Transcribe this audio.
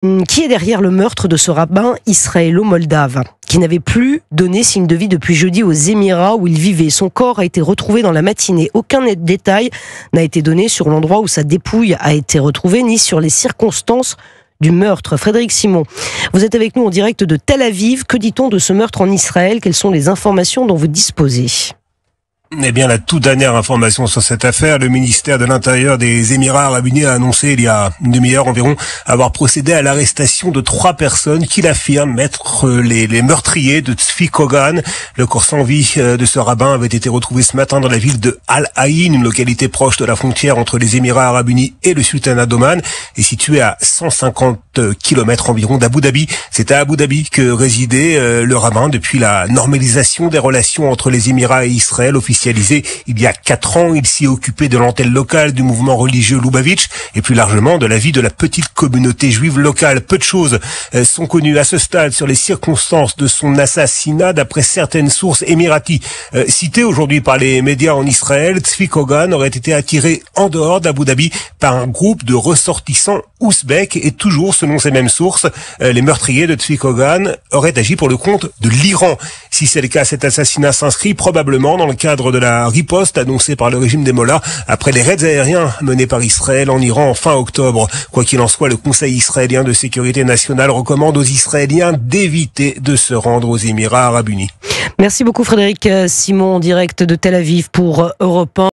Qui est derrière le meurtre de ce rabbin israélo-moldave qui n'avait plus donné signe de vie depuis jeudi aux Émirats où il vivait? Son corps a été retrouvé dans la matinée. Aucun détail n'a été donné sur l'endroit où sa dépouille a été retrouvée, ni sur les circonstances du meurtre. Frédéric Simon, vous êtes avec nous en direct de Tel Aviv. Que dit-on de ce meurtre en Israël? Quelles sont les informations dont vous disposez? Eh bien, la toute dernière information sur cette affaire, le ministère de l'Intérieur des Émirats Arabes Unis a annoncé il y a une demi-heure environ avoir procédé à l'arrestation de 3 personnes qu'il affirme être les meurtriers de Tzvi Kogan. Le corps sans vie de ce rabbin avait été retrouvé ce matin dans la ville de Al-Aïn, une localité proche de la frontière entre les Émirats Arabes Unis et le sultanat d'Oman, et située à 150 kilomètres environ d'Abu Dhabi. C'est à Abu Dhabi que résidait le rabbin depuis la normalisation des relations entre les Émirats et Israël, officialisé il y a 4 ans. Il s'y occupait de l'antenne locale du mouvement religieux Lubavitch et plus largement de la vie de la petite communauté juive locale. Peu de choses sont connues à ce stade sur les circonstances de son assassinat. D'après certaines sources émiraties citées aujourd'hui par les médias en Israël, Tzvi Kogan aurait été attiré en dehors d'Abu Dhabi par un groupe de ressortissants ouzbeks et toujours selon ces mêmes sources, les meurtriers de Tzvi Kogan auraient agi pour le compte de l'Iran. Si c'est le cas, cet assassinat s'inscrit probablement dans le cadre de la riposte annoncée par le régime des Mollahs après les raids aériens menés par Israël en Iran en fin octobre. Quoi qu'il en soit, le Conseil israélien de sécurité nationale recommande aux Israéliens d'éviter de se rendre aux Émirats Arabes Unis. Merci beaucoup Frédéric Simon en direct de Tel Aviv pour Europe 1.